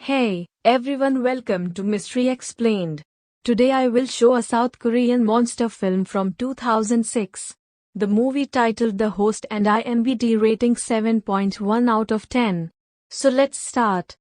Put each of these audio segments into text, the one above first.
Hey, everyone, welcome to Mystery Explained. Today I will show a South Korean monster film from 2006. The movie titled The Host and IMDb rating 7.1 out of 10. So let's start.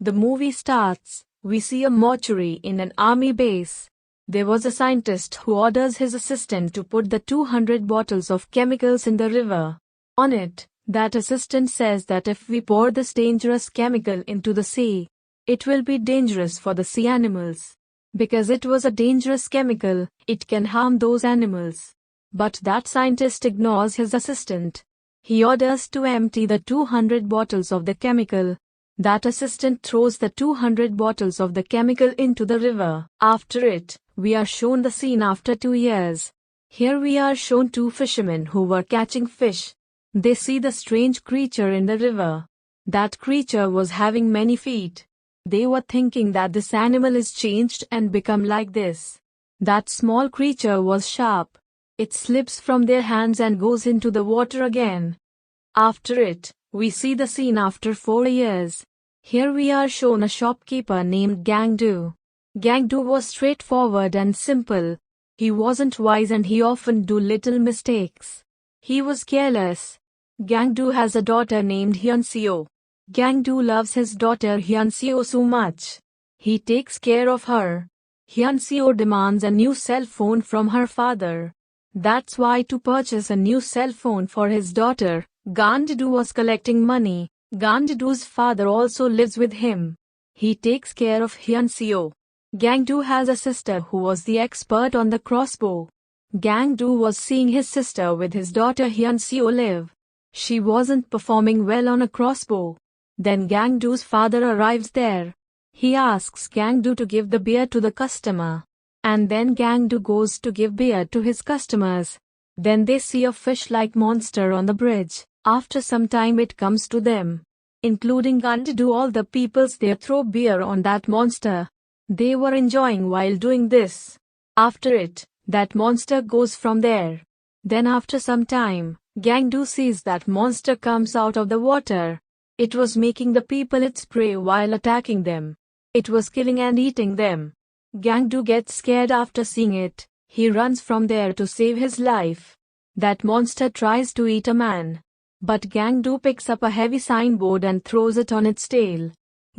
The movie starts. We see a mortuary in an army base. There was a scientist who orders his assistant to put the 200 bottles of chemicals in the river. On it, that assistant says that if we pour this dangerous chemical into the sea, it will be dangerous for the sea animals. Because it was a dangerous chemical, it can harm those animals. But that scientist ignores his assistant. He orders to empty the 200 bottles of the chemical. That assistant throws the 200 bottles of the chemical into the river. After it, we are shown the scene after 2 years. Here we are shown two fishermen who were catching fish. They see the strange creature in the river. That creature was having many feet. They were thinking that this animal is changed and become like this. That small creature was sharp. It slips from their hands and goes into the water again. After it, we see the scene after 4 years. Here we are shown a shopkeeper named Gang-do. Gang-do was straightforward and simple. He wasn't wise and he often do little mistakes. He was careless. Gang-do has a daughter named Hyun-seo. Gang-do loves his daughter Hyun-seo so much. He takes care of her. Hyun-seo demands a new cell phone from her father. That's why to purchase a new cell phone for his daughter, Gang-do was collecting money. Gang-do's father also lives with him. He takes care of Hyun-seo. Gang-do has a sister who was the expert on the crossbow. Gang-do was seeing his sister with his daughter Hyun-seo live. She wasn't performing well on a crossbow. Then Gang-do's father arrives there. He asks Gang-do to give the beer to the customer. And then Gang-do goes to give beer to his customers. Then they see a fish-like monster on the bridge. After some time it comes to them. Including Gang-do, all the peoples there throw beer on that monster. They were enjoying while doing this. After it, that monster goes from there. Then after some time, Gang-do sees that monster comes out of the water. It was making the people its prey while attacking them. It was killing and eating them. Gang-do gets scared after seeing it. He runs from there to save his life. That monster tries to eat a man. But Gang-do picks up a heavy signboard and throws it on its tail.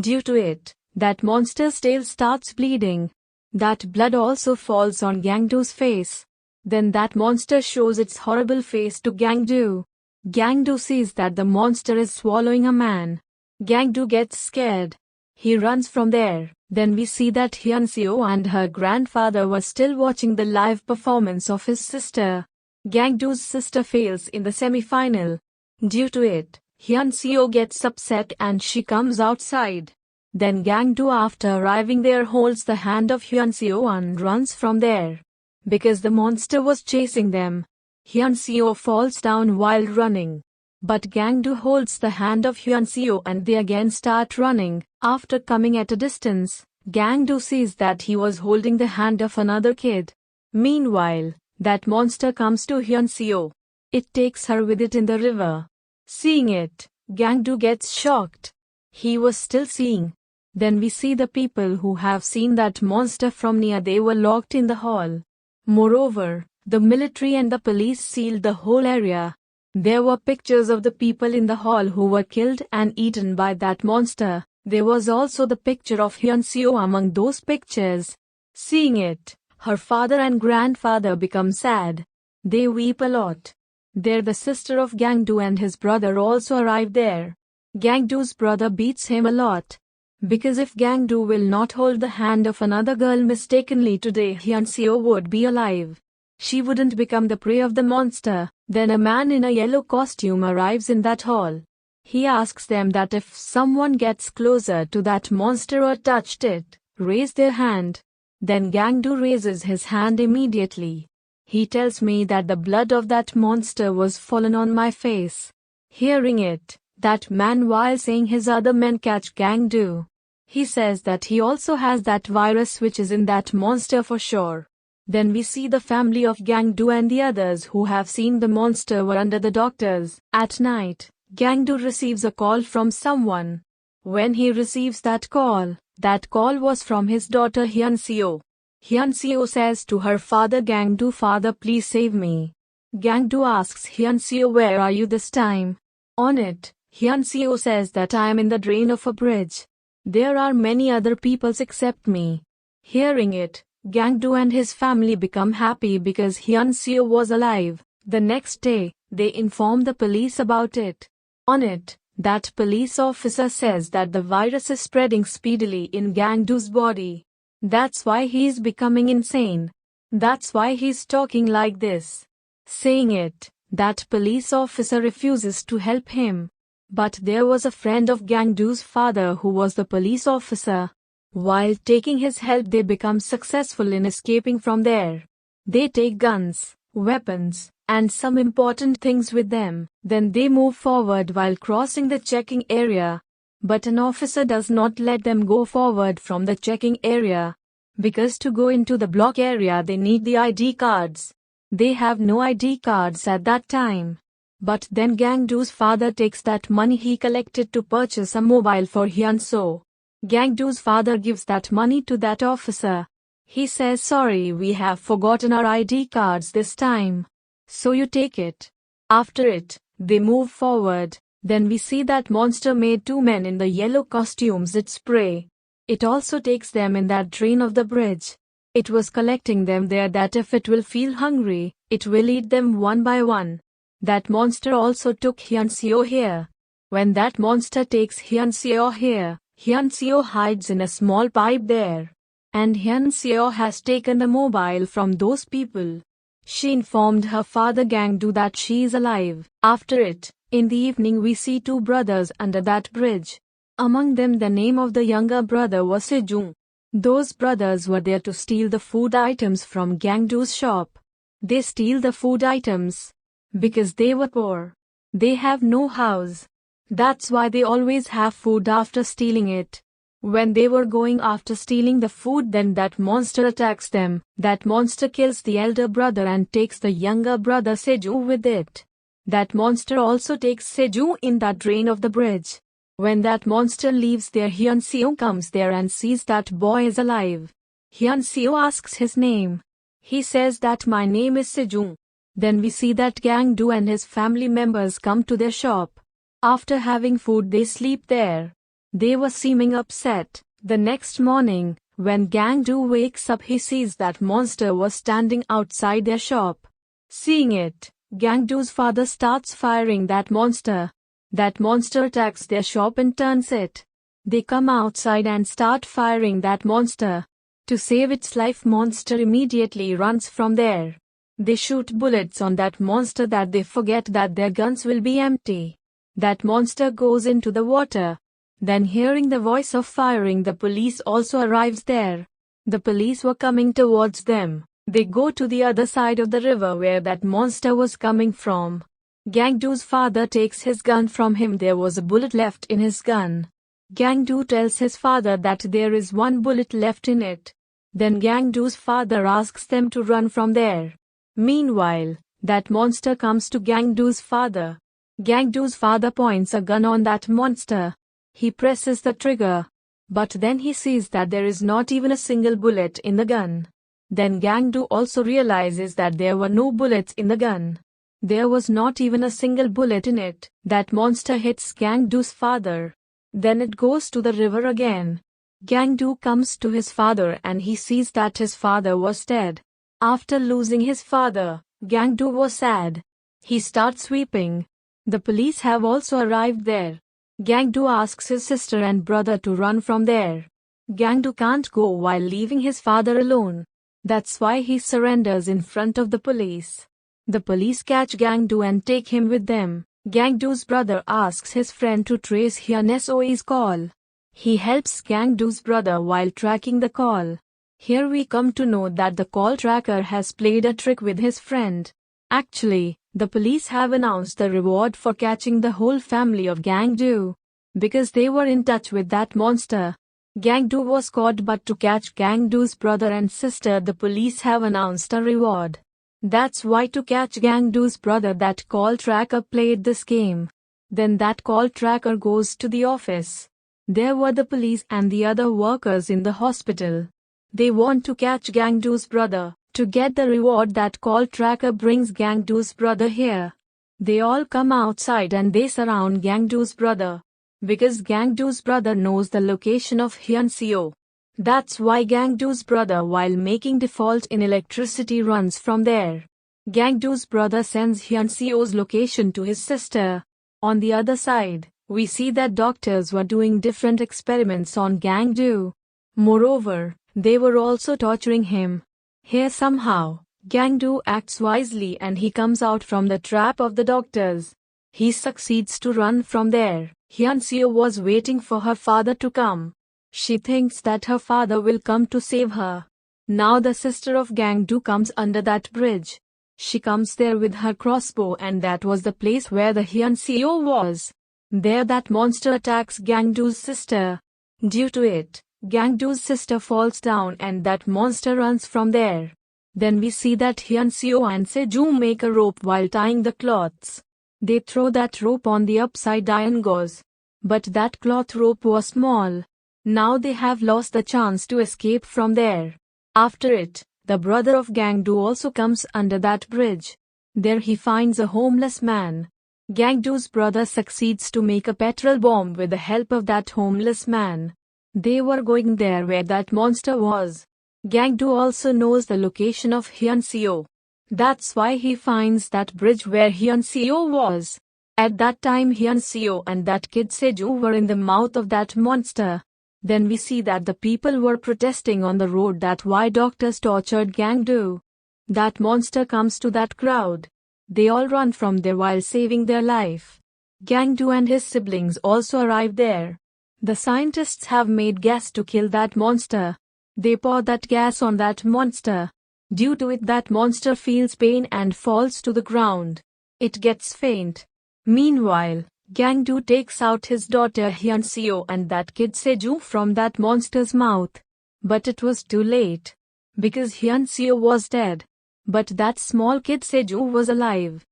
Due to it, that monster's tail starts bleeding. That blood also falls on Gang-do's face. Then that monster shows its horrible face to Gang-do. Gang-do sees that the monster is swallowing a man. Gang-do gets scared. He runs from there. Then we see that Hyun-seo and her grandfather were still watching the live performance of his sister. Gang-do's sister fails in the semi-final. Due to it, Hyun-seo gets upset and she comes outside. Then Gang-do, after arriving there, holds the hand of Hyun-seo and runs from there. Because the monster was chasing them. Hyun-seo falls down while running. But Gang-do holds the hand of Hyun-seo and they again start running. After coming at a distance, Gang-do sees that he was holding the hand of another kid. Meanwhile, that monster comes to Hyun-seo. It takes her with it in the river. Seeing it, Gang-do gets shocked. He was still seeing. Then we see the people who have seen that monster from near. They were locked in the hall. Moreover, the military and the police sealed the whole area. There were pictures of the people in the hall who were killed and eaten by that monster. There was also the picture of Hyun-seo among those pictures. Seeing it, her father and grandfather become sad. They weep a lot. There the sister of Gang-do and his brother also arrive there. Gang-do's brother beats him a lot. Because if Gang-do will not hold the hand of another girl mistakenly today, Hyun-seo would be alive. She wouldn't become the prey of the monster. Then a man in a yellow costume arrives in that hall. He asks them that if someone gets closer to that monster or touched it, raise their hand. Then Gang-do raises his hand immediately. He tells me that the blood of that monster was fallen on my face. Hearing it, that man, while saying his other men catch Gang-do, he says that he also has that virus which is in that monster for sure. Then we see the family of Gang-do and the others who have seen the monster were under the doctors. At night, Gang-do receives a call from someone. When he receives that call was from his daughter Hyunseo. Hyunseo says to her father Gangdu, "Father, please save me." Gangdu asks Hyunseo, "Where are you this time?" On it, Hyunseo says that I am in the drain of a bridge. There are many other peoples except me. Hearing it, Gangdu and his family become happy because Hyunseo was alive. The next day, they inform the police about it. On it, that police officer says that the virus is spreading speedily in Gangdu's body. That's why he's becoming insane. That's why he's talking like this. Saying it, that police officer refuses to help him. But there was a friend of Gangdu's father who was the police officer. While taking his help, they become successful in escaping from there. They take guns, weapons, and some important things with them. Then they move forward while crossing the checking area. But an officer does not let them go forward from the checking area. Because to go into the block area they need the ID cards. They have no ID cards at that time. But then Gangdu's father takes that money he collected to purchase a mobile for Hyunseo. Gangdu's father gives that money to that officer. He says, "Sorry, we have forgotten our ID cards this time. So you take it." After it, they move forward. Then we see that monster made two men in the yellow costumes its prey. It also takes them in that drain of the bridge. It was collecting them there that if it will feel hungry, it will eat them one by one. That monster also took Hyunseo here. When that monster takes Hyunseo here, Hyunseo hides in a small pipe there. And Hyunseo has taken the mobile from those people. She informed her father Gangdu that she is alive. After it, in the evening we see two brothers under that bridge. Among them the name of the younger brother was Sejong. Those brothers were there to steal the food items from Gangdu's shop. They steal the food items because they were poor. They have no house. That's why they always have food after stealing it. When they were going after stealing the food, then that monster attacks them. That monster kills the elder brother and takes the younger brother Sejong with it. That monster also takes Sejong in that drain of the bridge. When that monster leaves there, Hyunseo comes there and sees that boy is alive. Hyunseo asks his name. He says that my name is Sejong. Then we see that Gangdu and his family members come to their shop. After having food they sleep there. They were seeming upset. The next morning, when Gangdu wakes up, he sees that monster was standing outside their shop. Seeing it, Gangdu's father starts firing that monster. That monster attacks their shop and turns it. They come outside and start firing that monster. To save its life, monster immediately runs from there. They shoot bullets on that monster that they forget that their guns will be empty. That monster goes into the water. Then hearing the voice of firing, the police also arrives there. The police were coming towards them. They go to the other side of the river where that monster was coming from. Gangdu's father takes his gun from him. There was a bullet left in his gun. Gangdu tells his father that there is one bullet left in it. Then Gangdu's father asks them to run from there. Meanwhile, that monster comes to Gangdu's father. Gangdu's father points a gun on that monster. He presses the trigger. But then he sees that there is not even a single bullet in the gun. Then Gangdu also realizes that there were no bullets in the gun. There was not even a single bullet in it. That monster hits Gangdu's father. Then it goes to the river again. Gangdu comes to his father and he sees that his father was dead. After losing his father, Gangdu was sad. He starts weeping. The police have also arrived there. Gangdu asks his sister and brother to run from there. Gangdu can't go while leaving his father alone. That's why he surrenders in front of the police. The police catch Gangdu and take him with them. Gangdu's brother asks his friend to trace Hyunseo's call. He helps Gangdu's brother while tracking the call. Here we come to know that the call tracker has played a trick with his friend. Actually, the police have announced the reward for catching the whole family of Gangdu. Because they were in touch with that monster. Gangdu was caught, but to catch Gangdu's brother and sister the police have announced a reward. That's why to catch Gangdu's brother that call tracker played this game. Then that call tracker goes to the office. There were the police and the other workers in the hospital. They want to catch Gangdu's brother. To get the reward, that call tracker brings Gangdu's brother here. They all come outside and they surround Gangdu's brother. Because Gangdu's brother knows the location of Hyunseo. That's why Gangdu's brother, while making default in electricity, runs from there. Gangdu's brother sends Hyunseo's location to his sister. On the other side, we see that doctors were doing different experiments on Gangdu. Moreover, they were also torturing him. Here somehow, Gangdu acts wisely and he comes out from the trap of the doctors. He succeeds to run from there. Hyunseo was waiting for her father to come. She thinks that her father will come to save her. Now the sister of Gangdu comes under that bridge. She comes there with her crossbow, and that was the place where the Hyunseo was. There that monster attacks Gangdu's sister. Due to it, Gangdu's sister falls down and that monster runs from there. Then we see that Hyunseo and Seju make a rope while tying the cloths. They throw that rope on the upside down gauze. But that cloth rope was small. Now they have lost the chance to escape from there. After it, the brother of Gangdu also comes under that bridge. There he finds a homeless man. Gangdu's brother succeeds to make a petrol bomb with the help of that homeless man. They were going there where that monster was. Gangdu also knows the location of Hyunseo. That's why he finds that bridge where Hyunseo was. At that time Hyunseo and that kid Seju were in the mouth of that monster. Then we see that the people were protesting on the road that why doctors tortured Gangdu. That monster comes to that crowd. They all run from there while saving their life. Gangdu and his siblings also arrive there. The scientists have made gas to kill that monster. They pour that gas on that monster. Due to it, that monster feels pain and falls to the ground. It gets faint. Meanwhile, Gangdu takes out his daughter Hyunseo and that kid Seju from that monster's mouth. But it was too late. Because Hyunseo was dead. But that small kid Seju was alive.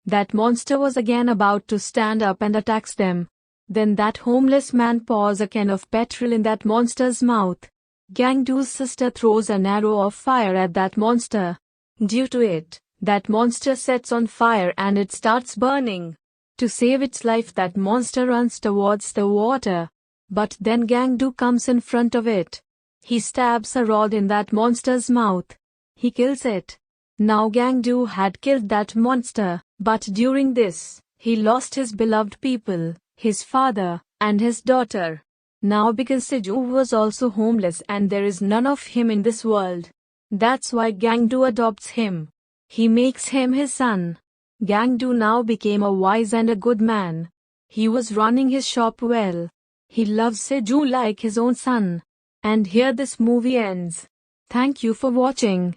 That monster was again about to stand up and attacks them. Then that homeless man pours a can of petrol in that monster's mouth. Gangdu's sister throws an arrow of fire at that monster. Due to it, that monster sets on fire and it starts burning. To save its life, that monster runs towards the water. But then Gangdu comes in front of it. He stabs a rod in that monster's mouth. He kills it. Now Gangdu had killed that monster, but during this, he lost his beloved people, his father, and his daughter. Now because Seju was also homeless and there is none of him in this world. That's why Gangdu adopts him. He makes him his son. Gangdu now became a wise and a good man. He was running his shop well. He loves Seju like his own son. And here this movie ends. Thank you for watching.